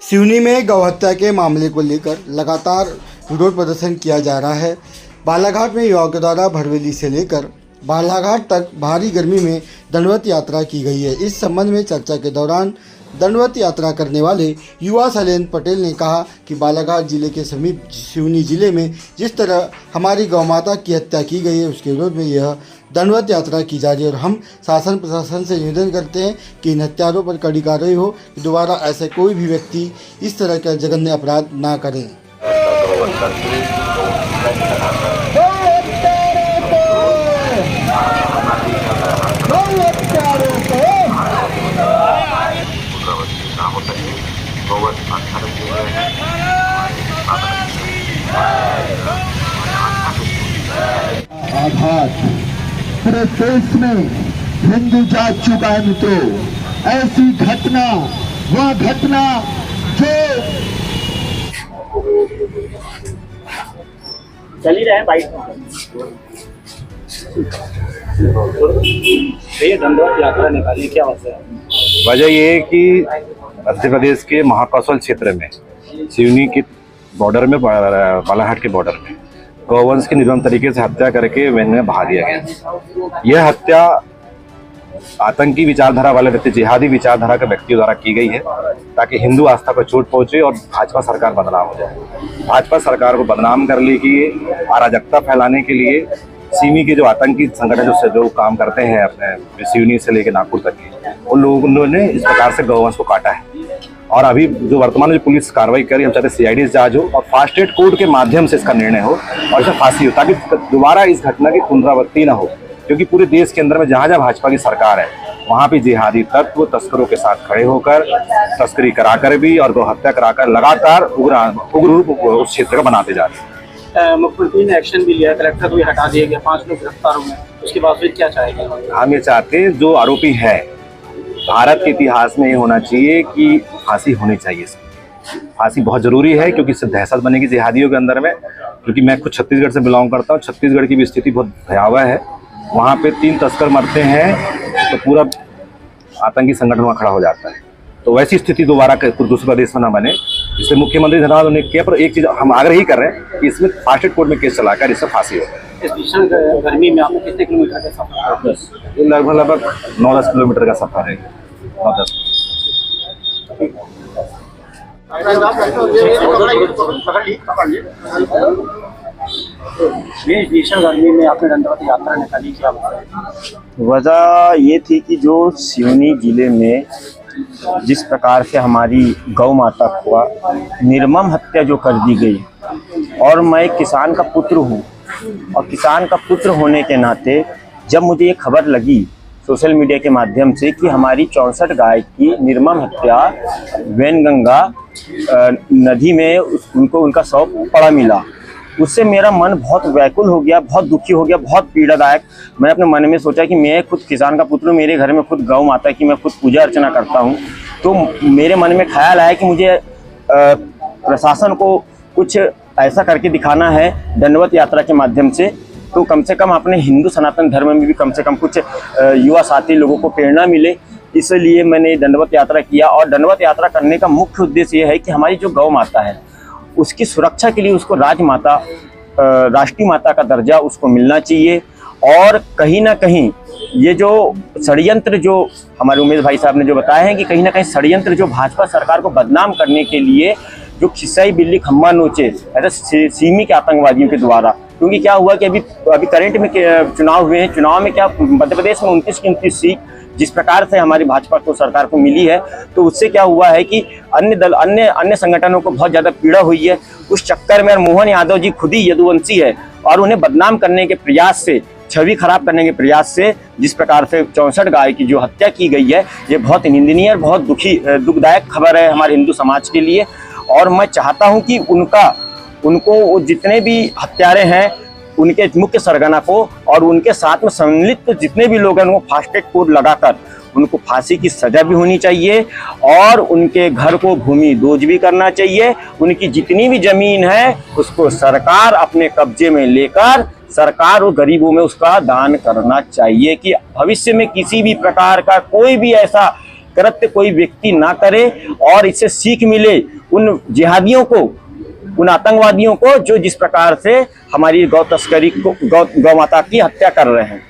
सिवनी में गौ हत्या के मामले को लेकर लगातार विरोध प्रदर्शन किया जा रहा है। बालाघाट में युवाओं के द्वारा भरवेली से लेकर बालाघाट तक भारी गर्मी में दंडवत यात्रा की गई है। इस संबंध में चर्चा के दौरान दंडवत यात्रा करने वाले युवा शैलेंद्र पटेल ने कहा कि बालाघाट जिले के समीप सिवनी जिले में जिस तरह हमारी गौ माता की हत्या की गई है, उसके विरोध में यह दंडवत यात्रा की जा रही है और हम शासन प्रशासन से निवेदन करते हैं कि इन हत्यारों पर कड़ी कार्रवाई हो कि दोबारा ऐसे कोई भी व्यक्ति इस तरह का जघन्य अपराध ना करें। आघात पूरे देश में हिंदू जाग चुका है मित्रों। ऐसी घटना वह घटना जो चल ही रहे हैं बाइक ये दंडवत यात्रा निकाली, क्या वजह है? वजह ये है कि मध्य प्रदेश के महाकौशल क्षेत्र में सिवनी के बॉर्डर में बालाघाट के बॉर्डर में गौवंश की निर्मम तरीके से हत्या करके वैन में बहा दिया गया। यह हत्या आतंकी विचारधारा वाले व्यक्ति, जिहादी विचारधारा के व्यक्तियों द्वारा की गई है ताकि हिंदू आस्था पर चोट पहुंचे और भाजपा सरकार बदनाम हो जाए। भाजपा सरकार को बदनाम करने के लिए, अराजकता फैलाने के लिए सिवनी के जो आतंकी संगठन जो काम करते हैं अपने सिवनी से लेकर नागपुर तक के, उन लोगों ने इस प्रकार से गौवंश को काटा है। और अभी जो वर्तमान में जो पुलिस कार्रवाई करी, हम चाहते CID जांच हो और फास्ट ट्रैक कोर्ट के माध्यम से इसका निर्णय हो और इसमें फांसी हो ताकि दोबारा इस घटना की पुनरावृत्ति न हो। क्योंकि पूरे देश के अंदर में जहाँ जहाँ भाजपा की सरकार है वहाँ पे जिहादी तत्व तस्करों के साथ खड़े होकर तस्करी कराकर भी और गौ हत्या कराकर लगातार उग्र रूप उस क्षेत्र का बनाते जा रहे हैं। मुख्यमंत्री ने एक्शन भी लिया, कलेक्टर को भी हटा दिया गया, 5 लोग गिरफ्तार हुए। उसके बाद फिर क्या चाहेंगे? हम ये चाहते हैं जो आरोपी है, भारत के इतिहास में ये होना चाहिए कि फांसी होनी चाहिए। फांसी बहुत जरूरी है क्योंकि इससे दहशत बनेगी जिहादियों के अंदर में। क्योंकि मैं खुद छत्तीसगढ़ से बिलोंग करता हूँ, छत्तीसगढ़ की भी स्थिति बहुत भयावह है। वहाँ पे 3 तस्कर मरते हैं तो पूरा आतंकी संगठन वहाँ खड़ा हो जाता है। तो वैसी स्थिति दोबारा दूसरे प्रदेश में न बने, इसलिए मुख्यमंत्री धन्यवाद उन्हें किया। पर एक चीज़ हम आग्रह ही कर रहे हैं कि इसमें फास्ट ट्रैक कोर्ट में केस चलाकर इससे फांसी हो। इस भीषण गर्मी में आपको कितने किलोमीटर का सफर? ये लगभग 9-10 किलोमीटर का सफर है। 9-10 भीषण गर्मी में आपने दंडवत यात्रा निकाली, क्या वजह ये थी कि जो सिवनी जिले में जिस प्रकार से हमारी गौ माता हुआ निर्मम हत्या जो कर दी गई, और मैं किसान का पुत्र हूँ और किसान का पुत्र होने के नाते जब मुझे ये खबर लगी सोशल मीडिया के माध्यम से कि हमारी 64 गाय की निर्मम हत्या वैनगंगा नदी में उनको उनका शव पड़ा मिला, उससे मेरा मन बहुत व्याकुल हो गया, बहुत दुखी हो गया, बहुत पीड़ादायक। मैं अपने मन में सोचा कि मैं खुद किसान का पुत्र हूँ, मेरे घर में खुद गौ माता की मैं खुद पूजा अर्चना करता हूँ। तो मेरे मन में ख्याल आया कि मुझे प्रशासन को कुछ ऐसा करके दिखाना है दंडवत यात्रा के माध्यम से। तो कम से कम अपने हिंदू सनातन धर्म में भी कम से कम कुछ युवा साथी लोगों को प्रेरणा मिले, इसलिए मैंने दंडवत यात्रा किया। और दंडवत यात्रा करने का मुख्य उद्देश्य ये है कि हमारी जो गौ माता है उसकी सुरक्षा के लिए उसको राजमाता, राष्ट्रीय माता का दर्जा उसको मिलना चाहिए। और कहीं ना कहीं ये जो षड्यंत्र जो हमारे उमेश भाई साहब ने जो बताया है कि कहीं ना कहीं षड्यंत्र जो भाजपा सरकार को बदनाम करने के लिए जो खिस्साई बिल्ली खम्मा नोचे ऐसे सिमी के आतंकवादियों के द्वारा। क्योंकि क्या हुआ कि अभी करंट में चुनाव हुए हैं, चुनाव में क्या मध्य प्रदेश में 29 की 29 सीट जिस प्रकार से हमारी भाजपा को सरकार को मिली है, तो उससे क्या हुआ है कि अन्य संगठनों को बहुत ज़्यादा पीड़ा हुई है। उस चक्कर में मोहन यादव जी खुद ही यदुवंशी है और उन्हें बदनाम करने के प्रयास से, छवि खराब करने के प्रयास से जिस प्रकार से 64 गाय की जो हत्या की गई है, ये बहुत निंदनीय और बहुत दुखदायक खबर है हमारे हिंदू समाज के लिए। और मैं चाहता हूँ कि उनको जितने भी हत्यारे हैं उनके मुख्य सरगना को और उनके साथ में सम्मिलित जितने भी लोग हैं उनको फास्ट ट्रैक कोर्ट लगाकर उनको फांसी की सजा भी होनी चाहिए और उनके घर को भूमि दोज भी करना चाहिए। उनकी जितनी भी जमीन है उसको सरकार अपने कब्जे में लेकर सरकार और गरीबों में उसका दान करना चाहिए कि भविष्य में किसी भी प्रकार का कोई भी ऐसा कृत्य कोई व्यक्ति ना करे और इससे सीख मिले उन जिहादियों को, उन आतंकवादियों को जो जिस प्रकार से हमारी गौ तस्करी को, गौ माता की हत्या कर रहे हैं।